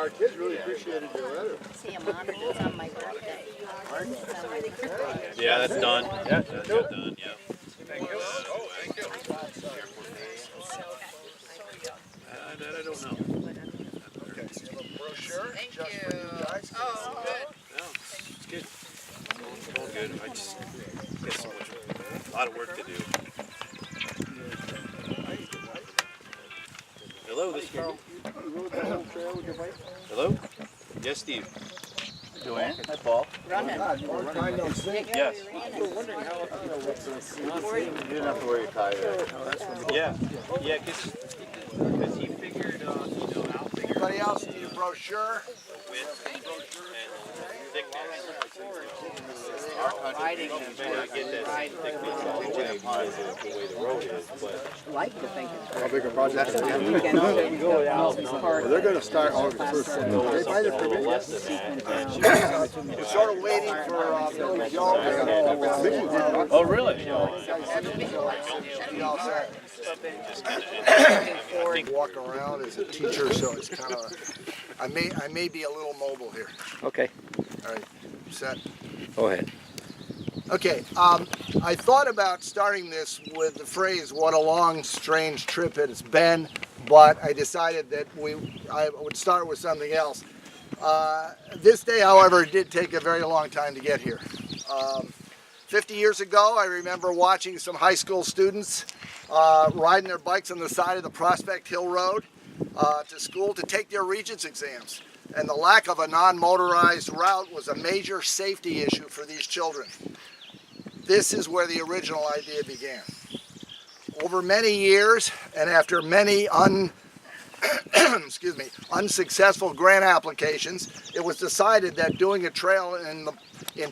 our kids really appreciated your letter. See him on it. It's on my birthday. Yeah, that's done. Yeah, that's done. Yeah. Thank you. Oh, thank you. That I don't know. Okay, so you have a brochure Thank just you. for you guys. Oh, good. No, it's good. It's all good. I just got so much, a lot of work to do. Hello, this is Carl. You rode the whole trail with your bike? Hello? Yes, Steve. Joanne? Hi, Paul. Running. Long time no see. Yes. We ran it. You didn't have to wear your tie there. Yeah. Yeah, because he figured, Al figured Anybody else need a brochure? width and thickness. Our country may not get that same thickness all the way because of the way the road is, but Like to think it's How big a project is it? part. They're going to start August 1st. They buy the a little permit? less than that. We're sort of waiting for Bill Joe. Oh, really? Walk around as a teacher, so it's kind of. I may be a little mobile here. Okay, All right, set. go ahead. Okay, I thought about starting this with the phrase, what a long, strange trip it has been, but I decided that I would start with something else. This day, however, did take a very long time to get here. 50 years ago, I remember watching some high school students riding their bikes on the side of the Prospect Hill Road to school to take their Regents exams. And the lack of a non-motorized route was a major safety issue for these children. This is where the original idea began. Over many years, and after many unsuccessful grant applications, it was decided that doing a trail in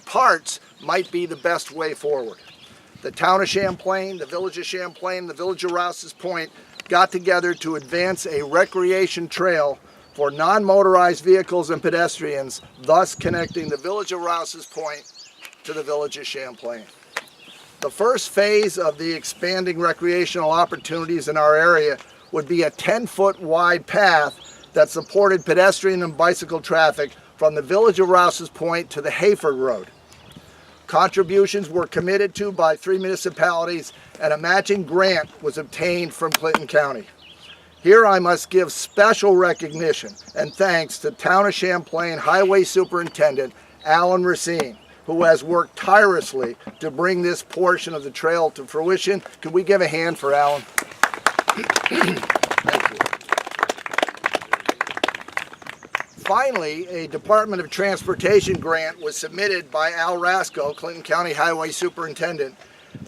parts might be the best way forward. The town of Champlain, the village of Champlain, the village of Rouse's Point got together to advance a recreation trail for non-motorized vehicles and pedestrians, thus connecting the village of Rouse's Point to the village of Champlain. The first phase of the expanding recreational opportunities in our area would be a 10-foot wide path that supported pedestrian and bicycle traffic from the village of Rouse's Point to the Hayford Road. Contributions were committed to by 3 municipalities and a matching grant was obtained from Clinton County. Here I must give special recognition and thanks to Town of Champlain Highway Superintendent Alan Racine, who has worked tirelessly to bring this portion of the trail to fruition. Could we give a hand for Alan? Thank you. Finally, a Department of Transportation grant was submitted by Al Rasco, Clinton County Highway Superintendent.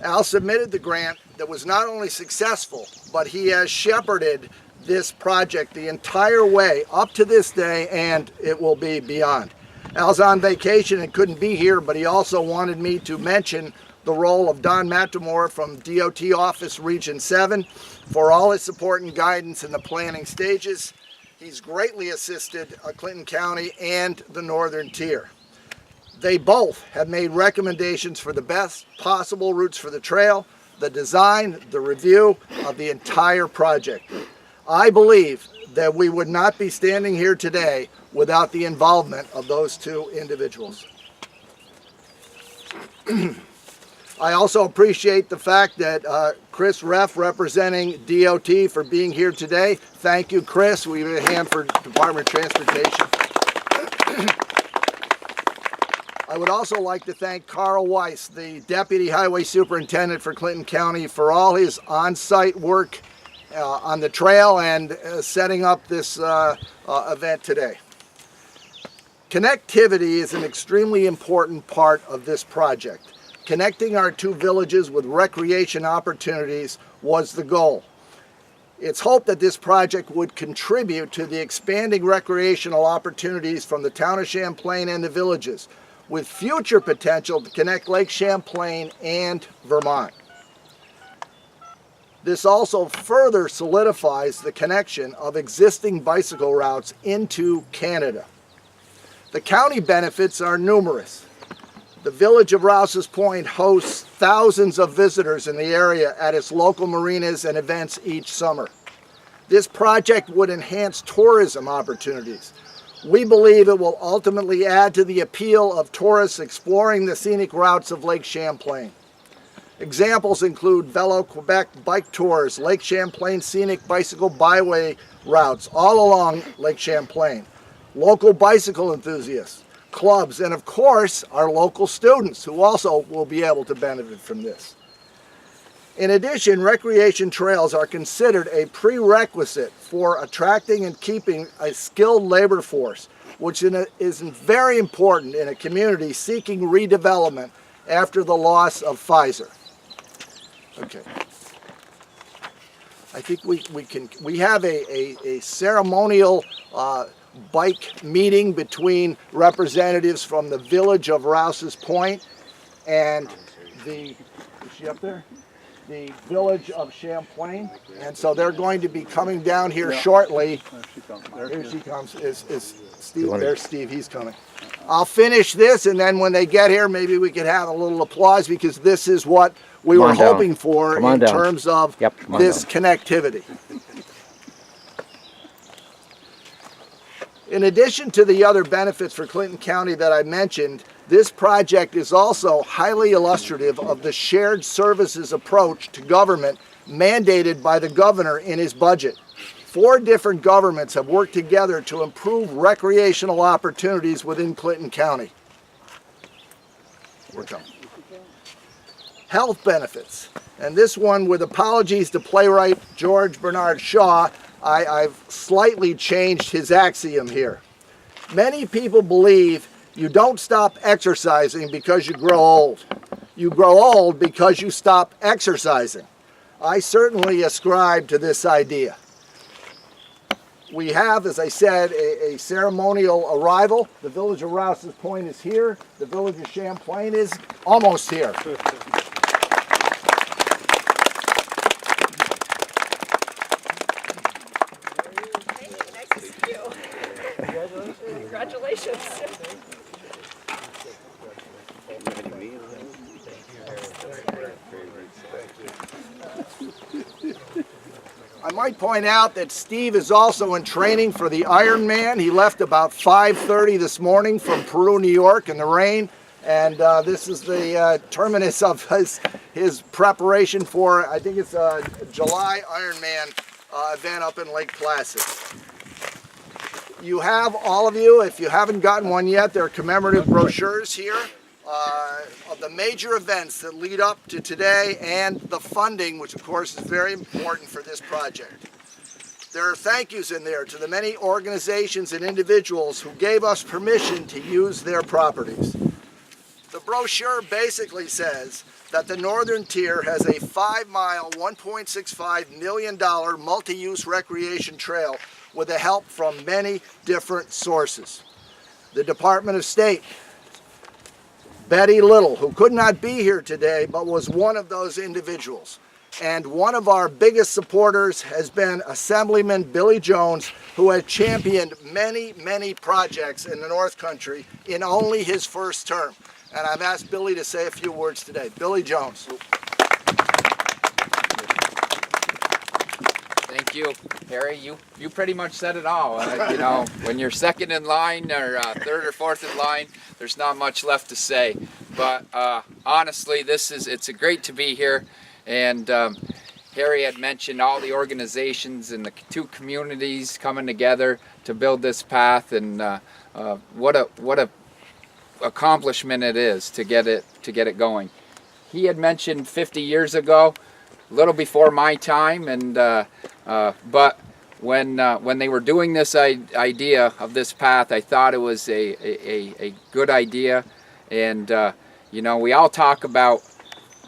Al submitted the grant that was not only successful, but he has shepherded this project the entire way up to this day, and it will be beyond. Al's on vacation and couldn't be here, but he also wanted me to mention the role of Don Matamore from DOT Office Region 7 for all his support and guidance in the planning stages. He's greatly assisted Clinton County and the Northern Tier. They both have made recommendations for the best possible routes for the trail, the design, the review of the entire project. I believe that we would not be standing here today without the involvement of those two individuals. I also appreciate the fact that Chris Reff, representing DOT, for being here today. Thank you, Chris. We give a hand for Department of Transportation. I would also like to thank Carl Weiss, the Deputy Highway Superintendent for Clinton County, for all his on-site work on the trail and setting up this event today. Connectivity is an extremely important part of this project. Connecting our two villages with recreation opportunities was the goal. It's hoped that this project would contribute to the expanding recreational opportunities from the town of Champlain and the villages, with future potential to connect Lake Champlain and Vermont. This also further solidifies the connection of existing bicycle routes into Canada. The county benefits are numerous. The village of Rouse's Point hosts thousands of visitors in the area at its local marinas and events each summer. This project would enhance tourism opportunities. We believe it will ultimately add to the appeal of tourists exploring the scenic routes of Lake Champlain. Examples include Velo Quebec bike tours, Lake Champlain scenic bicycle byway routes all along Lake Champlain, local bicycle enthusiasts, clubs, and of course our local students who also will be able to benefit from this. In addition, recreation trails are considered a prerequisite for attracting and keeping a skilled labor force, which is very important in a community seeking redevelopment after the loss of Pfizer. Okay. I think we have a ceremonial bike meeting between representatives from the village of Rouse's Point and is she up there? The village of Champlain, and so they're going to be coming down here shortly. Here she comes. Is Steve? There's Steve. He's coming. I'll finish this, and then when they get here, maybe we could have a little applause because this is what we were hoping for in terms of this connectivity. In addition to the other benefits for Clinton County that I mentioned, this project is also highly illustrative of the shared services approach to government mandated by the governor in his budget. 4 different governments have worked together to improve recreational opportunities within Clinton County. We're coming. Health benefits, and this one, with apologies to playwright George Bernard Shaw, I've slightly changed his axiom here. Many people believe you don't stop exercising because you grow old. You grow old because you stop exercising. I certainly ascribe to this idea. We have, as I said, a ceremonial arrival. The village of Rouse's Point is here. The village of Champlain is almost here. Congratulations. I might point out that Steve is also in training for the Ironman. He left about 5:30 this morning from Peru, New York in the rain, and this is the terminus of his preparation for, I think it's a July Ironman event up in Lake Placid. You have, all of you, if you haven't gotten one yet, there are commemorative brochures here of the major events that lead up to today and the funding, which of course is very important for this project. There are thank yous in there to the many organizations and individuals who gave us permission to use their properties. The brochure basically says that the Northern Tier has a 5-mile, $1.65 million multi-use recreation trail with the help from many different sources. The Department of State, Betty Little, who could not be here today but was one of those individuals. And one of our biggest supporters has been Assemblyman Billy Jones, who has championed many, many projects in the North Country in only his first term. And I've asked Billy to say a few words today. Billy Jones. Thank you, Harry. You pretty much said it all. You know, when you're second in line or third or fourth in line, there's not much left to say. But honestly, it's great to be here. And Harry had mentioned all the organizations and the 2 communities coming together to build this path, and what a accomplishment it is to get it going. He had mentioned 50 years ago, a little before my time, and but when they were doing this idea of this path, I thought it was a good idea. And you know, we all talk about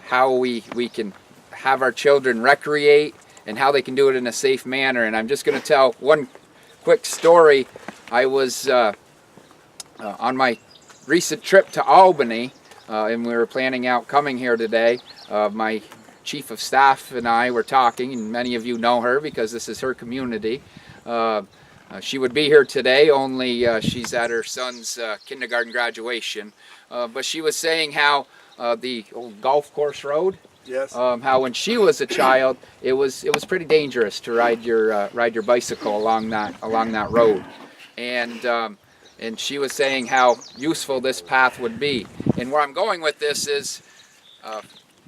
how we can have our children recreate and how they can do it in a safe manner. And I'm just going to tell one quick story. I was on my recent trip to Albany, and we were planning out coming here today. My chief of staff and I were talking, and many of you know her because this is her community. She would be here today, only she's at her son's kindergarten graduation. But she was saying how the old golf course road, Yes. how when she was a child, it was pretty dangerous to ride your bicycle along that road. And and she was saying how useful this path would be. And where I'm going with this is,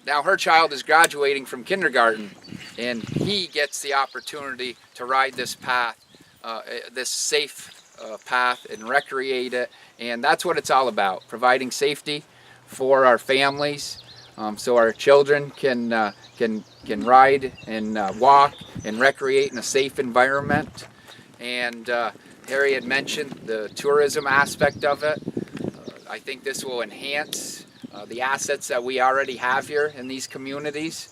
now her child is graduating from kindergarten, and he gets the opportunity to ride this path, this safe path, and recreate it. And that's what it's all about, providing safety for our families, so our children can ride and walk and recreate in a safe environment. And Harry had mentioned the tourism aspect of it. I think this will enhance the assets that we already have here in these communities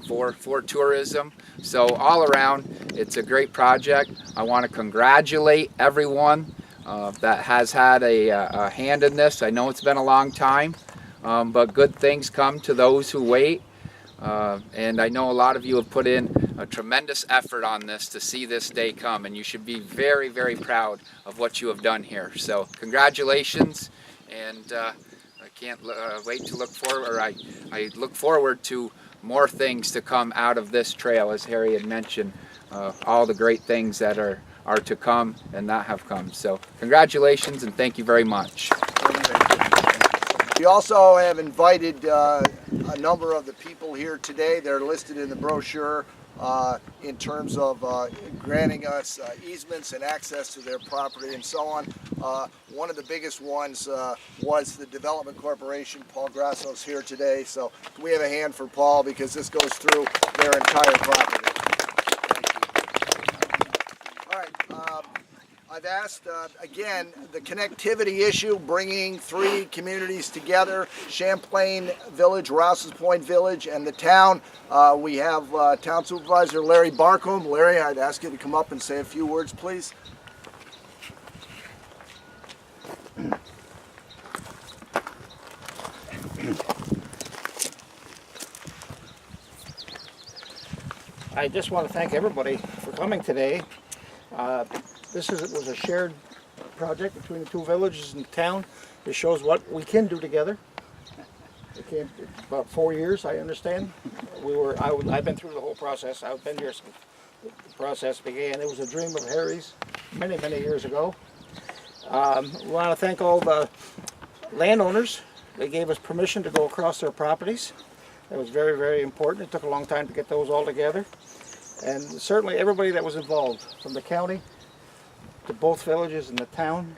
for tourism. So all around, it's a great project. I want to congratulate everyone that has had a hand in this. I know it's been a long time, but good things come to those who wait. And I know a lot of you have put in a tremendous effort on this to see this day come, and you should be very, very proud of what you have done here. So congratulations, and I can't wait to look forward, or I look forward to more things to come out of this trail, as Harry had mentioned, all the great things that are to come and that have come. So congratulations, and thank you very much. We also have invited a number of the people here today. They're listed in the brochure in terms of granting us easements and access to their property and so on. One of the biggest ones was the Development Corporation. Paul Grasso's here today, so can we have a hand for Paul, because this goes through their entire property. All right. I've asked, again, the connectivity issue, bringing three communities together, Champlain Village, Rouse's Point Village, and the town. We have Town Supervisor Larry Barcombe. Larry, I'd ask you to come up and say a few words, please. I just want to thank everybody for coming today. This was a shared project between the two villages and the town. It shows what we can do together. It came about 4 years, I understand. I've been through the whole process. I've been here since the process began. It was a dream of Harry's many, many years ago. We want to thank all the landowners. They gave us permission to go across their properties. That was very, very important. It took a long time to get those all together. And certainly everybody that was involved, from the county to both villages and the town.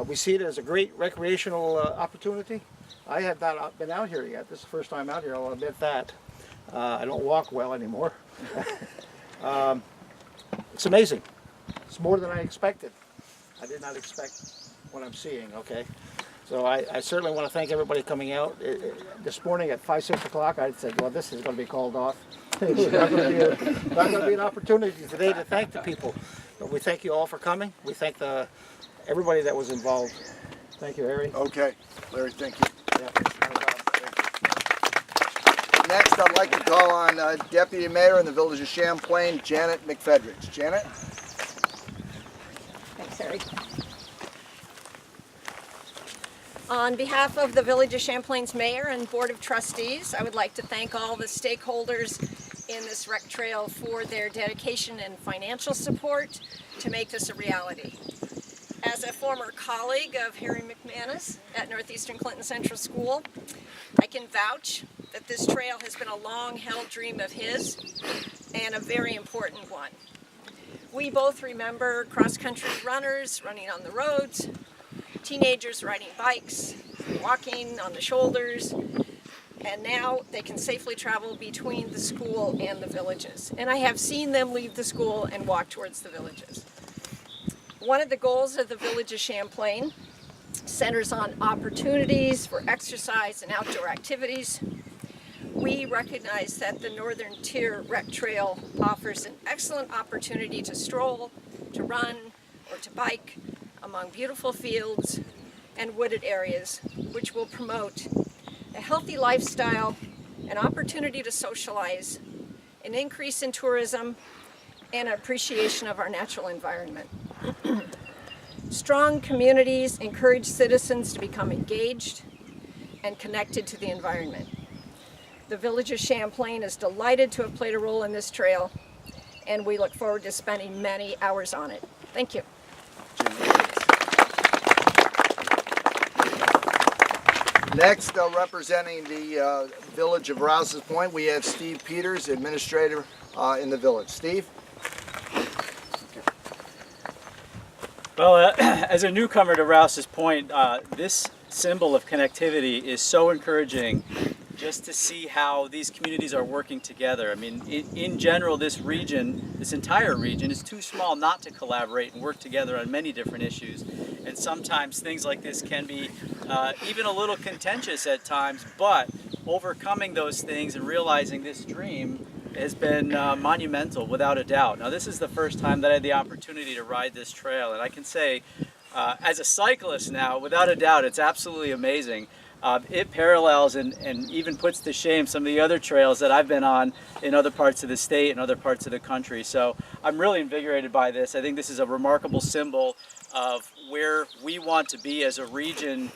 We see it as a great recreational opportunity. I have not been out here yet. This is the first time out here, I'll admit that. I don't walk well anymore. It's amazing. It's more than I expected. I did not expect what I'm seeing, okay? So I certainly want to thank everybody coming out. This morning at 5, 6 o'clock, I said, well, this is going to be called off. It's not going to be an opportunity today to thank the people. But we thank you all for coming. We thank everybody that was involved. Thank you, Harry. Okay, Larry, thank you. Yeah. Next, I'd like to call on Deputy Mayor in the Village of Champlain, Janet McFedrich. Janet? Thanks, Harry. On behalf of the Village of Champlain's Mayor and Board of Trustees, I would like to thank all the stakeholders in this rec trail for their dedication and financial support to make this a reality. As a former colleague of Harry McManus at Northeastern Clinton Central School, I can vouch that this trail has been a long-held dream of his and a very important one. We both remember cross-country runners running on the roads, teenagers riding bikes, walking on the shoulders, and now they can safely travel between the school and the villages. And I have seen them leave the school and walk towards the villages. One of the goals of the Village of Champlain centers on opportunities for exercise and outdoor activities. We recognize that the Northern Tier Rec Trail offers an excellent opportunity to stroll, to run, or to bike among beautiful fields and wooded areas, which will promote a healthy lifestyle, an opportunity to socialize, an increase in tourism, and appreciation of our natural environment. Strong communities encourage citizens to become engaged and connected to the environment. The Village of Champlain is delighted to have played a role in this trail, and we look forward to spending many hours on it. Thank you. Next, representing the village of Rouse's Point, we have Steve Peters, administrator in the village. Steve? Well, as a newcomer to Rouse's Point, this symbol of connectivity is so encouraging just to see how these communities are working together. I mean, in general, this region, this entire region, is too small not to collaborate and work together on many different issues. And sometimes things like this can be even a little contentious at times, but overcoming those things and realizing this dream has been monumental, without a doubt. Now, this is the first time that I had the opportunity to ride this trail, and I can say, as a cyclist now, without a doubt, it's absolutely amazing. It parallels and even puts to shame some of the other trails that I've been on in other parts of the state and other parts of the country. So I'm really invigorated by this. I think this is a remarkable symbol of where we want to be as a region,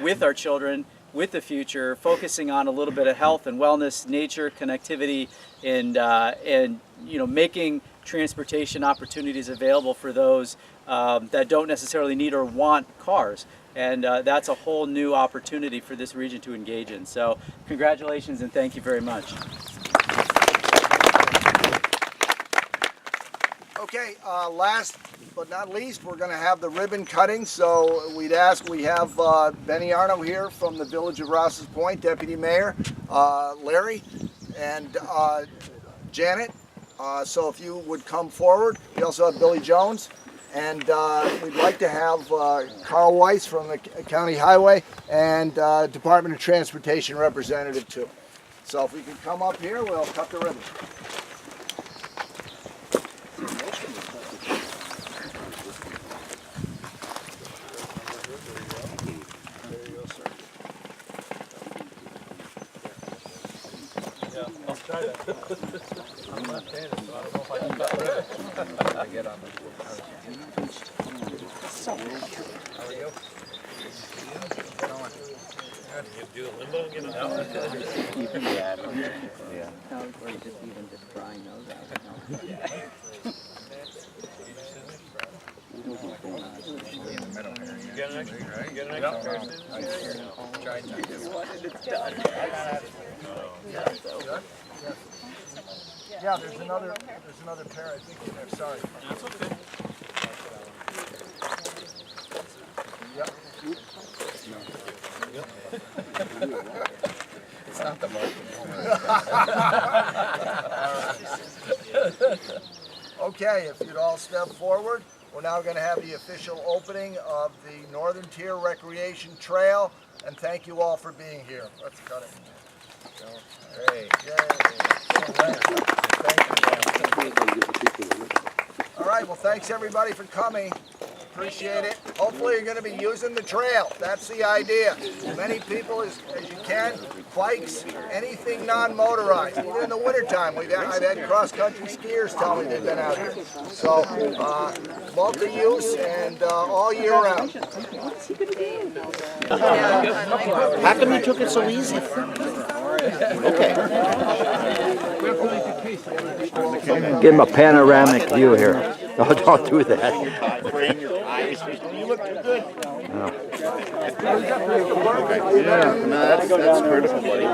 with our children, with the future, focusing on a little bit of health and wellness, nature, connectivity, and making transportation opportunities available for those that don't necessarily need or want cars. And that's a whole new opportunity for this region to engage in. So congratulations and thank you very much. Okay, last but not least, we're going to have the ribbon cutting. So we have Benny Arno here from the village of Rouse's Point, Deputy Mayor, Larry, and Janet. So if you would come forward. We also have Billy Jones. And we'd like to have Carl Weiss from the County Highway and Department of Transportation representative too. So if we could come up here, we'll cut the ribbon. I'll try that. I'm left-handed, so I don't know if I can cut ribbon. I get on the How are you? You do a limbo and get it out? Yeah. Or just drying those out. You got an extra pair of scissors here? Yeah, there's another pair, I think, in there. Sorry. That's okay. Yep. It's not the most. Okay, if you'd all step forward, we're now going to have the official opening of the Northern Tier Recreation Trail, and thank you all for being here. Let's cut it. Great. All right, well, thanks everybody for coming. Appreciate it. Hopefully you're going to be using the trail. That's the idea. As many people as you can, bikes, anything non-motorized. Even in the wintertime, I've had cross-country skiers tell me they've been out here. So, multi-use and all year round. How come you took it so easy? Okay. Give him a panoramic view here. No, don't do that. You look good. No. Yeah, no, that's critical, buddy.